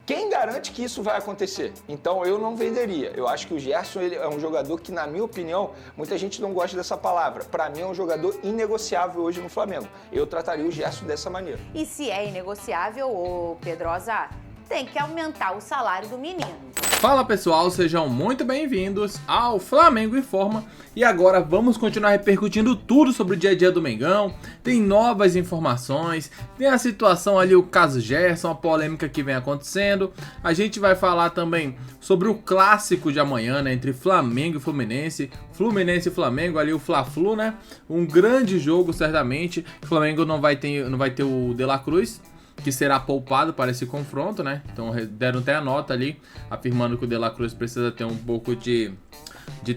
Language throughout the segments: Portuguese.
Quem garante que isso vai acontecer? Então eu não venderia. Eu acho que o Gerson ele é um jogador que, na minha opinião, muita gente não gosta dessa palavra. Para mim é um jogador inegociável hoje no Flamengo. Eu trataria o Gerson dessa maneira. E se é inegociável, ô Pedrosa, tem que aumentar o salário do menino. Fala pessoal, sejam muito bem-vindos ao Flamengo em Forma. E agora vamos continuar repercutindo tudo sobre o dia a dia do Mengão. Tem novas informações, tem a situação ali, o caso Gerson, a polêmica que vem acontecendo. A gente vai falar também sobre o clássico de amanhã, né, entre Flamengo e Fluminense. Fluminense e Flamengo, ali o Fla-Flu, né? Um grande jogo, certamente. O Flamengo não vai ter o De La Cruz, que será poupado para esse confronto, né? Então deram até a nota ali, afirmando que o De La Cruz precisa ter um pouco de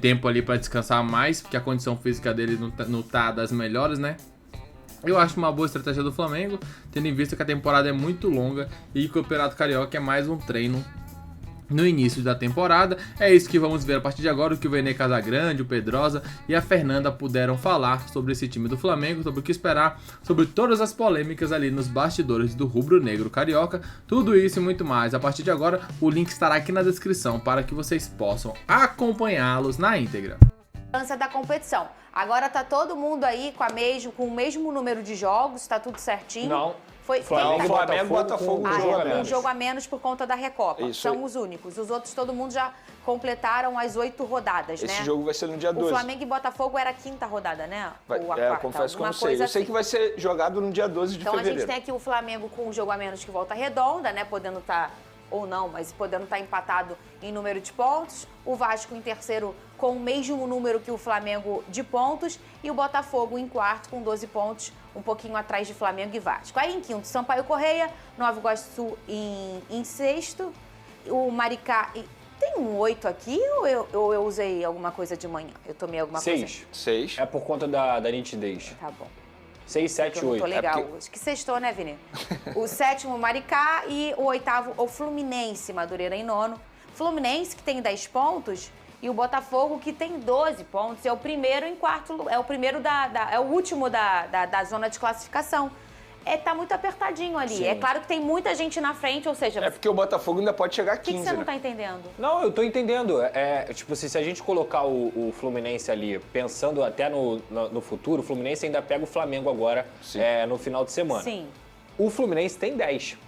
tempo ali para descansar mais, porque a condição física dele não tá das melhores, né? Eu acho uma boa estratégia do Flamengo, tendo em vista que a temporada é muito longa e que o Campeonato Carioca é mais um treino no início da temporada. É isso que vamos ver a partir de agora, o que o Vene Casagrande, o Pedrosa e a Fernanda puderam falar sobre esse time do Flamengo, sobre o que esperar, sobre todas as polêmicas ali nos bastidores do rubro-negro carioca, tudo isso e muito mais. A partir de agora, o link estará aqui na descrição para que vocês possam acompanhá-los na íntegra. Da competição. Agora tá todo mundo aí com o mesmo número de jogos, tá tudo certinho? Não. Flamengo e Botafogo um jogo a menos por conta da Recopa. Isso São aí. Os únicos. Os outros, todo mundo já completaram as 8 rodadas, né? Esse jogo vai ser no dia 12. O Flamengo e Botafogo era a 5ª rodada, né? Ou a eu 4ª, confesso que eu não sei. coisa Eu sei assim. que vai ser jogado no dia 12 de Então fevereiro. a gente tem aqui o Flamengo com um jogo a menos que volta redonda, né? Podendo estar, ou não, mas podendo estar empatado em número de pontos. O Vasco em terceiro com o mesmo número que o Flamengo de pontos. E o Botafogo em quarto com 12 pontos, um pouquinho atrás de Flamengo e Vasco. Aí em quinto, Sampaio Correia, Nova Iguaçu em sexto. O Maricá... Tem um 8 aqui ou eu usei alguma coisa de manhã? Eu tomei alguma coisa? 6. É por conta da nitidez. Tá bom. 6, 7, Eu não 8. tô legal hoje. Que sextou, né, Vini? O sétimo, Maricá, e o oitavo, o Fluminense, Madureira em nono. Fluminense, que tem 10 pontos, e o Botafogo, que tem 12 pontos. É o primeiro em quarto, é o último da zona de classificação. Tá muito apertadinho ali. Sim. É claro que tem muita gente na frente, ou seja... É porque o Botafogo ainda pode chegar a 15, O que você não né? tá entendendo? Não, eu tô entendendo. Tipo assim, se a gente colocar o Fluminense ali, pensando até no futuro, o Fluminense ainda pega o Flamengo agora no final de semana. Sim. O Fluminense tem 10.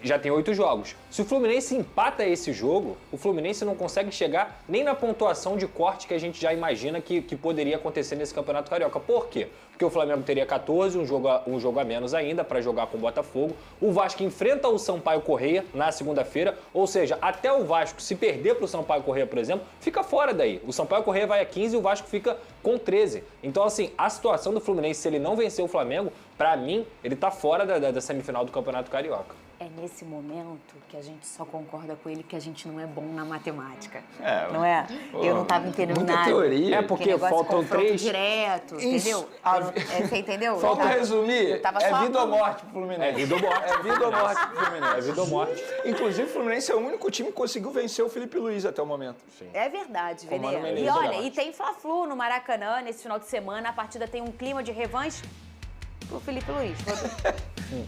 Já tem 8 jogos. Se o Fluminense empata esse jogo, o Fluminense não consegue chegar nem na pontuação de corte que a gente já imagina que poderia acontecer nesse Campeonato Carioca. Por quê? Porque o Flamengo teria 14, um jogo a menos ainda para jogar com o Botafogo. O Vasco enfrenta o Sampaio Correia na segunda-feira, ou seja, até o Vasco se perder para o Sampaio Correia, por exemplo, fica fora daí. O Sampaio Correia vai a 15 e o Vasco fica com 13. Então, assim, a situação do Fluminense, se ele não vencer o Flamengo, para mim, ele tá fora da semifinal do Campeonato Carioca. É nesse momento que a gente só concorda com ele que a gente não é bom na matemática. É, não é? pô, Eu não tava entendendo muita nada. teoria. É porque Que negócio de faltam confronto 3. direto, entendeu? Você entendeu? Falta resumir, eu tava é só... vida ou morte pro Fluminense. É vida ou morte. É vida ou morte pro Fluminense. É vida ou morte. Inclusive, o Fluminense é o único time que conseguiu vencer o Felipe Luiz até o momento. Sim. É verdade, Vene. Mano Menezes, E olha, eu e acho. tem Fla-Flu no Maracanã nesse final de semana. A partida tem um clima de revanche pro Felipe Luiz.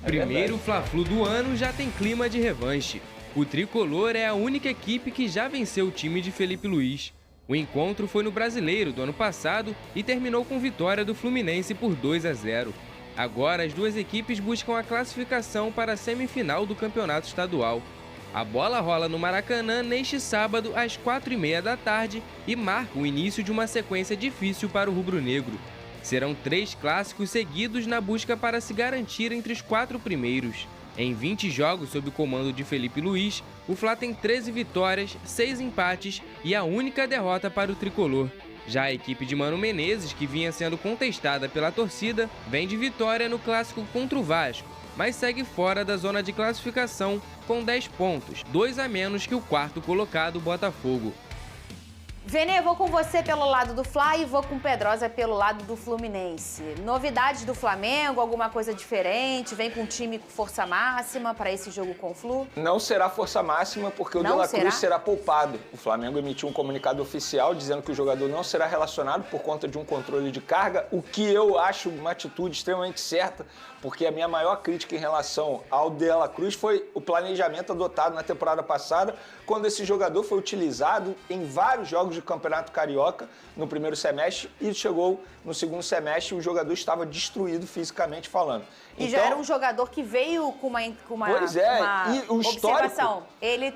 Primeiro Fla-Flu do ano já tem clima de revanche. O Tricolor é a única equipe que já venceu o time de Felipe Luiz. O encontro foi no Brasileiro do ano passado e terminou com vitória do Fluminense por 2-0. Agora as duas equipes buscam a classificação para a semifinal do Campeonato Estadual. A bola rola no Maracanã neste sábado às 4h30 da tarde e marca o início de uma sequência difícil para o rubro-negro. Serão 3 clássicos seguidos na busca para se garantir entre os 4 primeiros. Em 20 jogos sob o comando de Felipe Luiz, o Fla tem 13 vitórias, 6 empates e a única derrota para o tricolor. Já a equipe de Mano Menezes, que vinha sendo contestada pela torcida, vem de vitória no clássico contra o Vasco, mas segue fora da zona de classificação com 10 pontos, 2 a menos que o quarto colocado Botafogo. Vene, vou com você pelo lado do Fla e vou com Pedrosa pelo lado do Fluminense. Novidades do Flamengo, alguma coisa diferente? Vem com um time com força máxima para esse jogo com o Flu? Não será força máxima porque o De La Cruz será poupado. O Flamengo emitiu um comunicado oficial dizendo que o jogador não será relacionado por conta de um controle de carga, o que eu acho uma atitude extremamente certa, porque a minha maior crítica em relação ao De La Cruz foi o planejamento adotado na temporada passada, quando esse jogador foi utilizado em vários jogos de Campeonato Carioca no primeiro semestre e chegou no segundo semestre e o jogador estava destruído fisicamente falando. E então, já era um jogador que veio com uma pois é, uma e o observação. Ele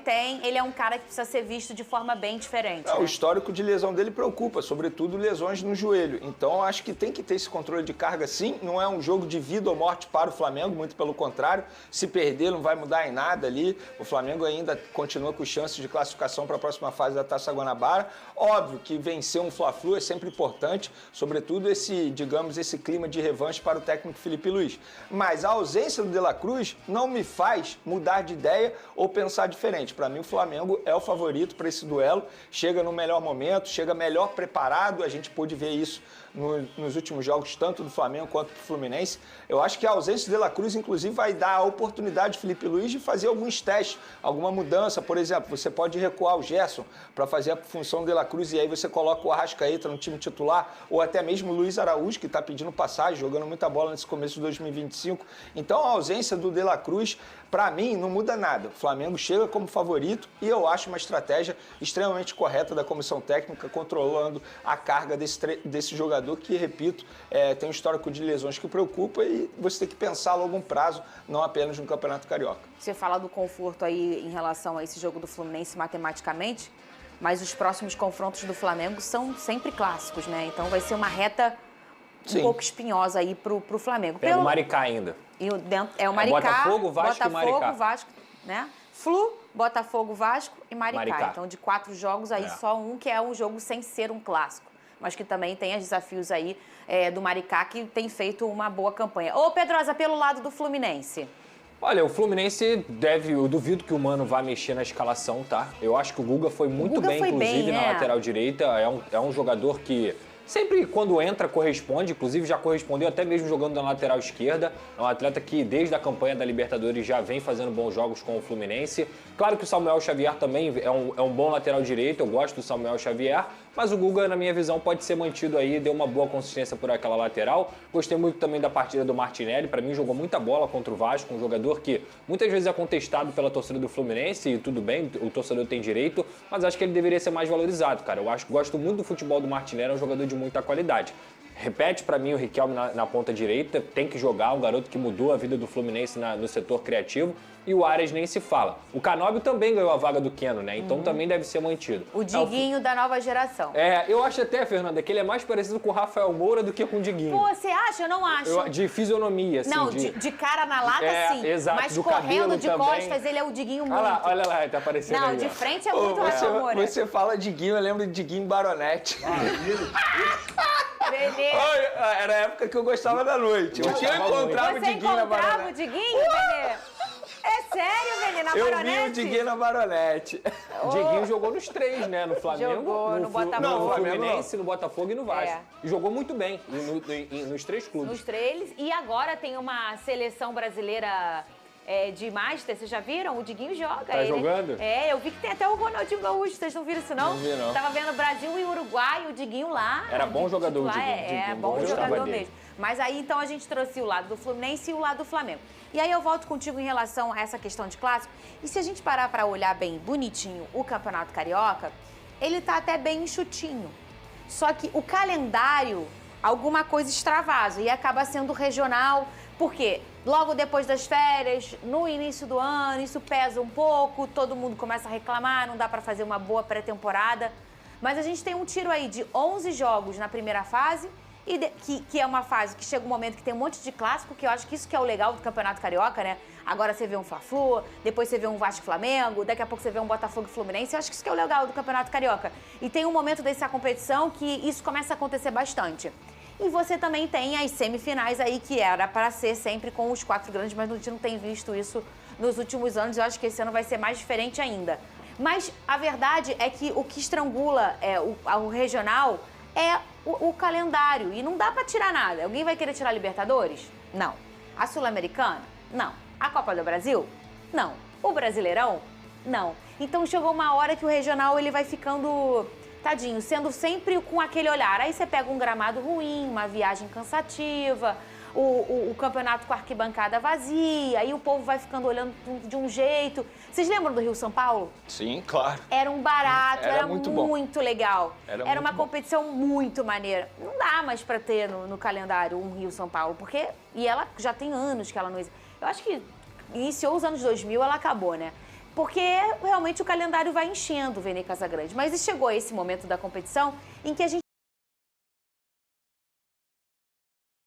é um cara que precisa ser visto de forma bem diferente. O histórico de lesão dele preocupa, sobretudo lesões no joelho. Então, acho que tem que ter esse controle de carga sim. Não é um jogo de vida ou morte para o Flamengo, muito pelo contrário. Se perder, não vai mudar em nada ali. O Flamengo ainda continua com chances de classificação para a próxima fase da Taça Guanabara. Óbvio que vencer um Fla-Flu é sempre importante, sobretudo esse clima de revanche para o técnico Felipe Luiz. Mas a ausência do De La Cruz não me faz mudar de ideia ou pensar diferente. Para mim, o Flamengo é o favorito para esse duelo. Chega no melhor momento, chega melhor preparado. A gente pôde ver isso nos últimos jogos, tanto do Flamengo quanto do Fluminense. Eu acho que a ausência do De La Cruz, inclusive, vai dar a oportunidade de Felipe Luiz de fazer alguns testes, alguma mudança. Por exemplo, você pode recuar o Gerson para fazer a função do De La Cruz e aí você coloca o Arrascaeta no time titular, ou até mesmo o Luiz Araújo, que está pedindo passagem, jogando muita bola nesse começo de 2025. Então, a ausência do De La Cruz, para mim, não muda nada. O Flamengo chega como favorito e eu acho uma estratégia extremamente correta da comissão técnica, controlando a carga desse jogador que, repito, tem um histórico de lesões que preocupa e você tem que pensar a longo prazo, não apenas no Campeonato Carioca. Você fala do conforto aí em relação a esse jogo do Fluminense matematicamente, mas os próximos confrontos do Flamengo são sempre clássicos, né? Então vai ser uma reta um pouco espinhosa aí pro Flamengo. Pega o Maricá ainda. É o Maricá, Botafogo, Vasco e Maricá. Vasco, né? Flu, Botafogo, Vasco e Maricá. Então, de 4 jogos aí, só um que é um jogo sem ser um clássico. Mas que também tem os desafios aí do Maricá, que tem feito uma boa campanha. Ô, Pedrosa, pelo lado do Fluminense. Olha, o Fluminense eu duvido que o Mano vá mexer na escalação, tá? Eu acho que o Guga foi muito bem, inclusive, na lateral direita. É um jogador que sempre quando entra corresponde, inclusive já correspondeu até mesmo jogando na lateral esquerda. É um atleta que desde a campanha da Libertadores já vem fazendo bons jogos com o Fluminense. Claro que o Samuel Xavier também é um bom lateral direito, eu gosto do Samuel Xavier, mas o Guga, na minha visão, pode ser mantido aí, deu uma boa consistência por aquela lateral. Gostei muito também da partida do Martinelli, para mim jogou muita bola contra o Vasco, um jogador que muitas vezes é contestado pela torcida do Fluminense, e tudo bem, o torcedor tem direito, mas acho que ele deveria ser mais valorizado, cara. Gosto muito do futebol do Martinelli, é um jogador de muita qualidade. Repete para mim o Riquelme na ponta direita, tem que jogar, um garoto que mudou a vida do Fluminense no setor criativo, e o Ares nem se fala. O Canóbio também ganhou a vaga do Keno, né? Então também deve ser mantido. O Diguinho da nova geração. Eu acho até, Fernanda, que ele é mais parecido com o Rafael Moura do que com o Diguinho. Pô, você acha? Eu não acho. De fisionomia, assim. Não, de cara na lata, sim. Exato, mas do correndo de também. costas, ele é o Diguinho muito. Olha lá, tá aparecendo não, aí. De frente é muito Rafael Moura. Você fala Diguinho, eu lembro de Diguinho Baronete. Era a época que eu gostava da noite. Eu encontrava o Diguinho na Baronete. Você encontrava o Diguinho, Benê? É sério, Benê, na Baronete? Eu vi o Diguinho na Baronete. Diguinho jogou nos 3, né? No Flamengo, jogou no Botafogo. No Fluminense, no Botafogo e no Vasco. E jogou muito bem nos 3 clubes. Nos 3. E agora tem uma seleção brasileira de Master, vocês já viram? O Diguinho joga. Tá jogando? Eu vi que tem até o Ronaldinho Gaúcho, vocês não viram isso não? Não vi, não. Tava vendo Brasil e Uruguai, o Diguinho lá. Era bom jogador o Diguinho. Bom jogador mesmo. Mas aí então a gente trouxe o lado do Fluminense e o lado do Flamengo. E aí eu volto contigo em relação a essa questão de clássico. E se a gente parar para olhar bem bonitinho o Campeonato Carioca, ele tá até bem enxutinho. Só que o calendário, alguma coisa extravasa e acaba sendo regional. Por quê? Logo depois das férias, no início do ano, isso pesa um pouco, todo mundo começa a reclamar, não dá para fazer uma boa pré-temporada. Mas a gente tem um tiro aí de 11 jogos na primeira fase, que é uma fase que chega um momento que tem um monte de clássico, que eu acho que isso que é o legal do Campeonato Carioca, né? Agora você vê um Fla-Flu, depois você vê um Vasco Flamengo, daqui a pouco você vê um Botafogo Fluminense. Eu acho que isso que é o legal do Campeonato Carioca. E tem um momento dessa competição que isso começa a acontecer bastante. E você também tem as semifinais aí, que era para ser sempre com os 4 grandes, mas a gente não tem visto isso nos últimos anos. Eu acho que esse ano vai ser mais diferente ainda. Mas a verdade é que o que estrangula o regional é o calendário. E não dá pra tirar nada. Alguém vai querer tirar a Libertadores? Não. A Sul-Americana? Não. A Copa do Brasil? Não. O Brasileirão? Não. Então chegou uma hora que o regional ele vai ficando, tadinho, sendo sempre com aquele olhar. Aí você pega um gramado ruim, uma viagem cansativa, o campeonato com a arquibancada vazia, aí o povo vai ficando olhando de um jeito. Vocês lembram do Rio-São Paulo? Sim, claro. Era um barato, era muito legal. Era Era uma muito bom. competição muito maneira. Não dá mais pra ter no calendário um Rio-São Paulo, porque... E ela já tem anos que ela não existe. Eu acho que iniciou os anos 2000, ela acabou, né? Porque realmente o calendário vai enchendo, Vene Casagrande. Mas chegou esse momento da competição em que a gente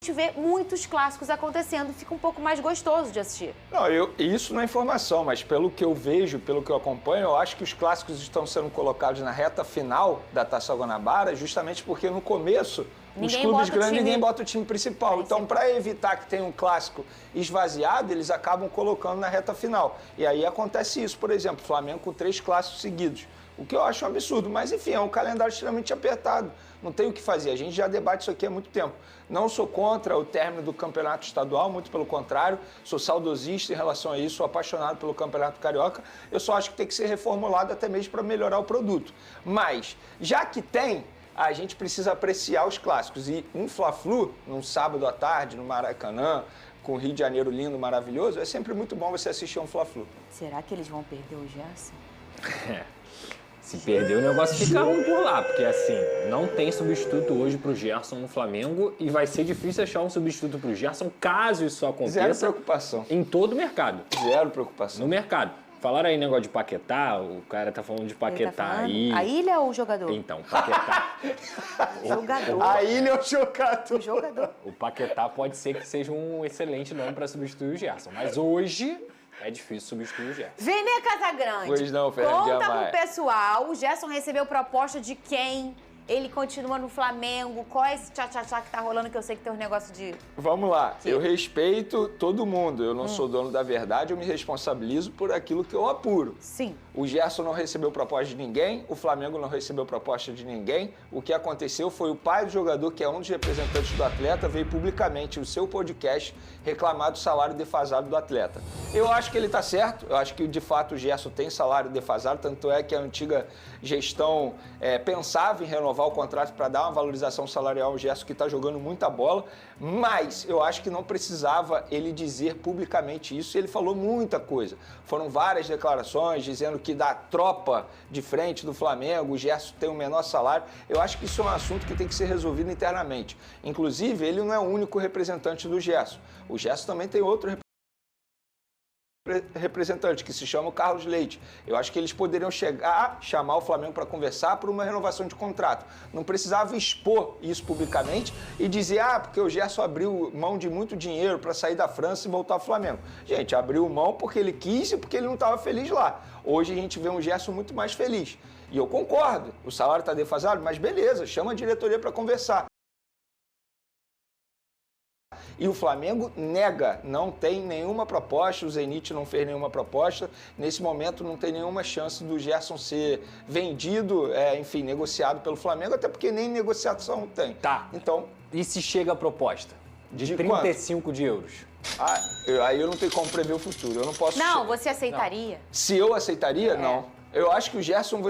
vê muitos clássicos acontecendo, fica um pouco mais gostoso de assistir. Não, isso não é informação, mas pelo que eu vejo, pelo que eu acompanho, eu acho que os clássicos estão sendo colocados na reta final da Taça Guanabara, justamente porque no começo, os clubes grandes, ninguém bota o time principal. Então, para evitar que tenha um clássico esvaziado, eles acabam colocando na reta final. E aí acontece isso, por exemplo, Flamengo com 3 clássicos seguidos. O que eu acho um absurdo, mas enfim, é um calendário extremamente apertado. Não tem o que fazer, a gente já debate isso aqui há muito tempo. Não sou contra o término do campeonato estadual, muito pelo contrário, sou saudosista em relação a isso, sou apaixonado pelo campeonato carioca. Eu só acho que tem que ser reformulado até mesmo para melhorar o produto. Mas, já que tem, a gente precisa apreciar os clássicos. E um Fla-Flu, num sábado à tarde, no Maracanã, com o Rio de Janeiro lindo, maravilhoso, é sempre muito bom você assistir um Fla-Flu. Será que eles vão perder o Gerson? Se perder, o negócio fica ruim por lá, porque assim, não tem substituto hoje pro Gerson no Flamengo e vai ser difícil achar um substituto pro Gerson caso isso aconteça. Zero preocupação. Em todo o mercado. Zero preocupação. No mercado. Falaram aí negócio de Paquetá, o cara tá falando de Paquetá aí. A ilha ou o jogador? Então, Paquetá. Jogador. A ilha é o jogador. O jogador. O Paquetá pode ser que seja um excelente nome para substituir o Gerson, mas hoje é difícil substituir o Gerson. Vene Casagrande. Pois não, Fernandinha Conta Maia. pro pessoal, o Gerson recebeu proposta de quem? Ele continua no Flamengo? Qual é esse tchá-tchá-tchá que tá rolando, que eu sei que tem um negócio de... Vamos lá, eu respeito todo mundo, eu não sou dono da verdade, eu me responsabilizo por aquilo que eu apuro. Sim. O Gerson não recebeu proposta de ninguém, o Flamengo não recebeu proposta de ninguém. O que aconteceu foi o pai do jogador, que é um dos representantes do atleta, veio publicamente no seu podcast reclamar do salário defasado do atleta. Eu acho que ele está certo, eu acho que de fato o Gerson tem salário defasado, tanto é que a antiga gestão pensava em renovar o contrato para dar uma valorização salarial ao Gerson, que está jogando muita bola, mas eu acho que não precisava ele dizer publicamente isso, e ele falou muita coisa. Foram várias declarações dizendo que da tropa de frente do Flamengo, o Gerson tem o menor salário. Eu acho que isso é um assunto que tem que ser resolvido internamente. Inclusive, ele não é o único representante do Gerson. O Gerson também tem outro representante, que se chama o Carlos Leite. Eu acho que eles poderiam chamar o Flamengo para conversar por uma renovação de contrato. Não precisava expor isso publicamente e dizer, porque o Gerson abriu mão de muito dinheiro para sair da França e voltar ao Flamengo. Gente, abriu mão porque ele quis e porque ele não estava feliz lá. Hoje a gente vê um Gerson muito mais feliz. E eu concordo, o salário está defasado, mas beleza, chama a diretoria para conversar. E o Flamengo nega, não tem nenhuma proposta, o Zenit não fez nenhuma proposta. Nesse momento não tem nenhuma chance do Gerson ser vendido, enfim, negociado pelo Flamengo, até porque nem negociação tem. Tá. Então, E se chega a proposta? De 35 de euros. aí eu não tenho como prever o futuro, eu não posso... Não, você aceitaria? Se eu aceitaria, não. Eu acho que o Gerson,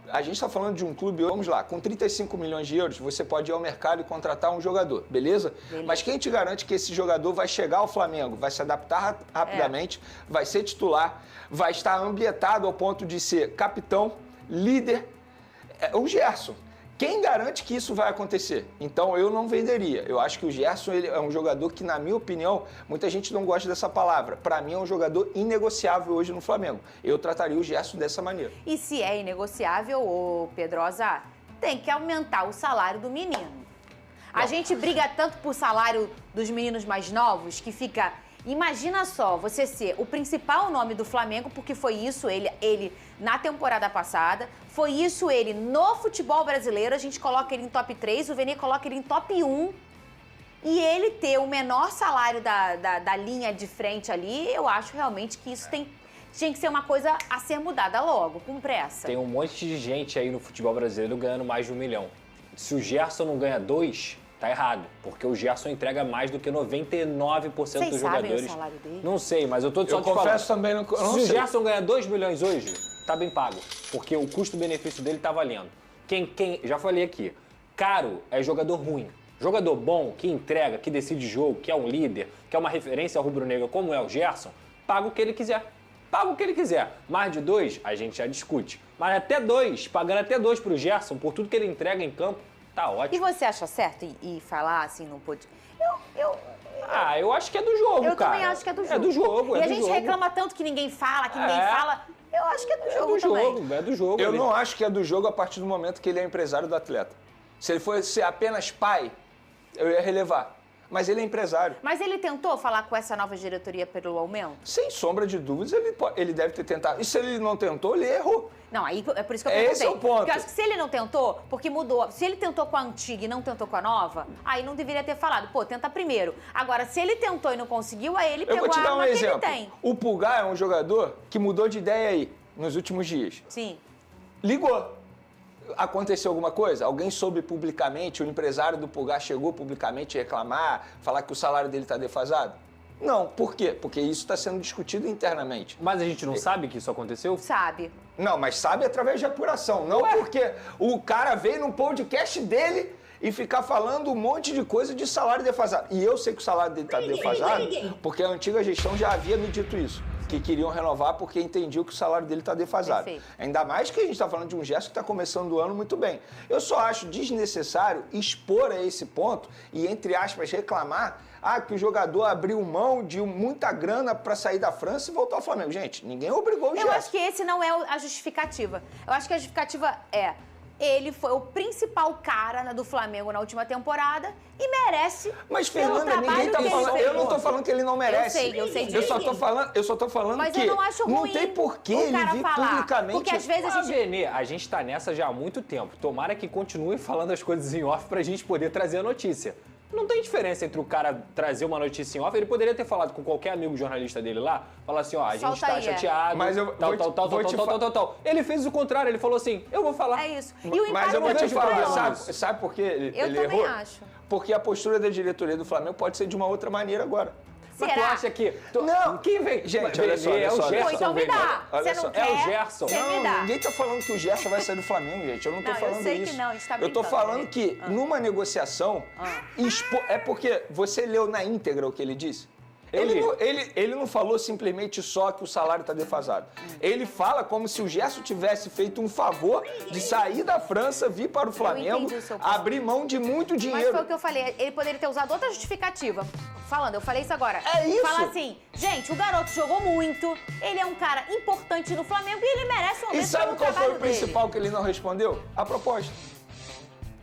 a gente está falando de um clube, vamos lá, com 35 milhões de euros, você pode ir ao mercado e contratar um jogador, beleza? Mas quem te garante que esse jogador vai chegar ao Flamengo, vai se adaptar rapidamente, vai ser titular, vai estar ambientado ao ponto de ser capitão, líder? O Gerson. Quem garante que isso vai acontecer? Então, eu não venderia. Eu acho que o Gerson ele é um jogador que, na minha opinião, muita gente não gosta dessa palavra. Para mim, é um jogador inegociável hoje no Flamengo. Eu trataria o Gerson dessa maneira. E se é inegociável, Pedrosa, tem que aumentar o salário do menino. A gente briga tanto por salário dos meninos mais novos que fica... Imagina só, você ser o principal nome do Flamengo, porque foi isso ele na temporada passada, foi isso ele no futebol brasileiro, a gente coloca ele em top 3, o Vene coloca ele em top 1, e ele ter o menor salário da linha de frente ali, eu acho realmente que isso tinha que ser uma coisa a ser mudada logo, com pressa. Tem um monte de gente aí no futebol brasileiro ganhando mais de 1 milhão. Se o Gerson não ganha 2, tá errado. Porque o Gerson entrega mais do que 99% Vocês dos sabem jogadores. o salário dele? Não sei, mas eu tô só Eu te falando. confesso também, eu não Se o sei. Gerson ganha 2 milhões hoje, tá bem pago. Porque o custo-benefício dele tá valendo. Já falei aqui, caro é jogador ruim. Jogador bom, que entrega, que decide jogo, que é um líder, que é uma referência rubro-negra como é o Gerson, paga o que ele quiser. Paga o que ele quiser. Mais de 2, a gente já discute. Mas até 2, pagando até 2 pro Gerson, por tudo que ele entrega em campo, tá E ótimo. você acha certo e falar assim, não pode... Eu acho que é do jogo, Eu cara. também acho que é do jogo. É do jogo, E é a do gente jogo. reclama tanto que ninguém fala, que ninguém É. fala. Eu acho que é do É jogo do também. jogo, é do jogo. Eu ali. não acho que é do jogo a partir do momento que ele é empresário do atleta. Se ele fosse apenas pai, eu ia relevar. Mas ele é empresário. Mas ele tentou falar com essa nova diretoria pelo aumento? Sem sombra de dúvidas, ele deve ter tentado. E se ele não tentou, ele errou. Não, aí é por isso que eu Esse perguntei. é o ponto. Porque eu acho que se ele não tentou, porque mudou. Se ele tentou com a antiga e não tentou com a nova, aí não deveria ter falado, pô, tenta primeiro. Agora, se ele tentou e não conseguiu, aí ele Eu pegou vou te a dar um arma que exemplo. ele tem. O Pulgar é um jogador que mudou de ideia aí nos últimos dias. Sim. Ligou. Aconteceu alguma coisa? Alguém soube publicamente, o empresário do Pulgar chegou publicamente reclamar, falar que o salário dele está defasado? Não. Por quê? Porque isso está sendo discutido internamente. Mas a gente não sabe que isso aconteceu? Sabe. Não, mas sabe através de apuração. Não porque o cara veio no podcast dele e ficar falando um monte de coisa de salário defasado. E eu sei que o salário dele está defasado porque a antiga gestão já havia me dito isso. Que queriam renovar porque entendiam que o salário dele está defasado. Perfeito. Ainda mais que a gente está falando de um gesto que está começando o ano muito bem. Eu só acho desnecessário expor a esse ponto e, entre aspas, reclamar que o jogador abriu mão de muita grana para sair da França e voltar ao Flamengo. Gente, ninguém obrigou o Eu Gerson. acho que esse não é a justificativa. Eu acho que a justificativa é... Ele foi o principal cara do Flamengo na última temporada e merece. Mas, pelo Fernanda, ninguém trabalho tá que ele falando. fez. Eu não tô falando que ele não merece. Eu sei disso. Eu só tô falando Mas que eu não acho ruim tem por que o ele cara vir falar, publicamente. porque às vezes a gente... Benê, a gente tá nessa já há muito tempo. Tomara que continue falando as coisas em off pra gente poder trazer a notícia. Não tem diferença entre o cara trazer uma notícia em off, ele poderia ter falado com qualquer amigo jornalista dele lá, falar assim, ó, a gente Solta tá aí, chateado, Mas eu vou te tal. Ele fez o contrário, ele falou assim, eu vou falar. É isso. E o Mas empate eu vou te vejo falar, problema. sabe por que ele Eu também errou? acho. Porque a postura da diretoria do Flamengo pode ser de uma outra maneira agora. Mas tu Será? acha que... Não. Quem vem? Gente, Benê, olha só, é o olha só. Gerson. Pô, então me Benê. dá. Olha Você só. não É quer? o Gerson. Você me dá. Ninguém tá falando que o Gerson vai sair do Flamengo, gente. Eu não tô Não, eu falando sei que isso. não, a gente tá eu tô brincando, falando né? que numa negociação, é porque você leu na íntegra o que ele disse. Ele não falou simplesmente só que o salário está defasado. Ele fala como se o Gerson tivesse feito um favor de sair da França, vir para o Flamengo, entendi o seu ponto. abrir mão de muito Mas dinheiro. foi o que eu falei, ele poderia ter usado outra justificativa. Falando, eu falei isso agora. É isso. Fala assim, gente, o garoto jogou muito, ele é um cara importante no Flamengo e ele merece um E aumento sabe pelo qual foi trabalho o principal que ele não respondeu? A proposta.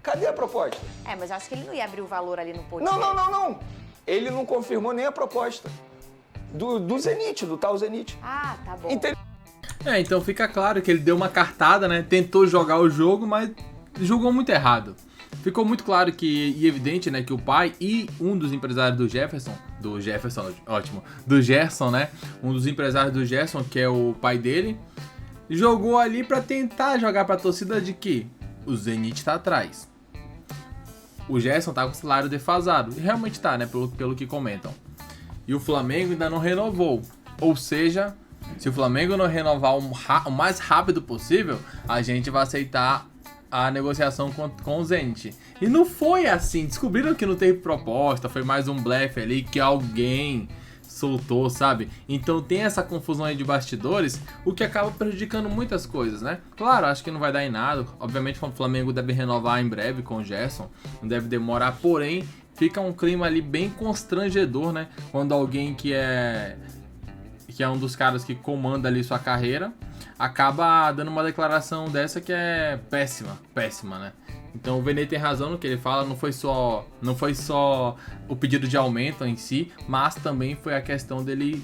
Cadê a proposta? dele. É, mas eu acho que ele não ia abrir o valor ali no podcast. Não. Ele não confirmou nem a proposta. Do Zenit, do tal Zenit. Ah, tá bom. Então fica claro que ele deu uma cartada, né? Tentou jogar o jogo, mas jogou muito errado. Ficou muito claro e evidente, né, que o pai e um dos empresários do Gerson, né? Um dos empresários do Gerson, que é o pai dele, jogou ali pra tentar jogar pra torcida de que o Zenit tá atrás. O Gerson tá com o salário defasado. E realmente tá, né? Pelo que comentam. E o Flamengo ainda não renovou. Ou seja, se o Flamengo não renovar o mais rápido possível, a gente vai aceitar a negociação com o Zenit. E não foi assim. Descobriram que não teve proposta. Foi mais um blefe ali que alguém soltou, sabe? Então tem essa confusão aí de bastidores, o que acaba prejudicando muitas coisas, né? Claro, acho que não vai dar em nada. Obviamente o Flamengo deve renovar em breve com o Gerson. Não deve demorar, porém fica um clima ali bem constrangedor, né? Quando alguém que é um dos caras que comanda ali sua carreira acaba dando uma declaração dessa que é péssima, né? Então o Benê tem razão no que ele fala, não foi só o pedido de aumento em si, mas também foi a questão dele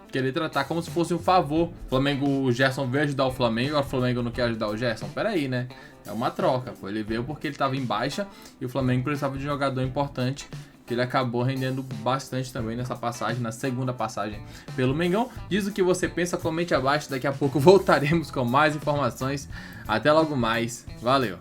querer tratar como se fosse um favor. O Gerson veio ajudar o Flamengo, agora o Flamengo não quer ajudar o Gerson. Peraí, né? É uma troca, pô. Ele veio porque ele estava em baixa e o Flamengo precisava de um jogador importante que ele acabou rendendo bastante também nessa passagem, na segunda passagem pelo Mengão. Diz o que você pensa, comente abaixo, daqui a pouco voltaremos com mais informações. Até logo mais, valeu!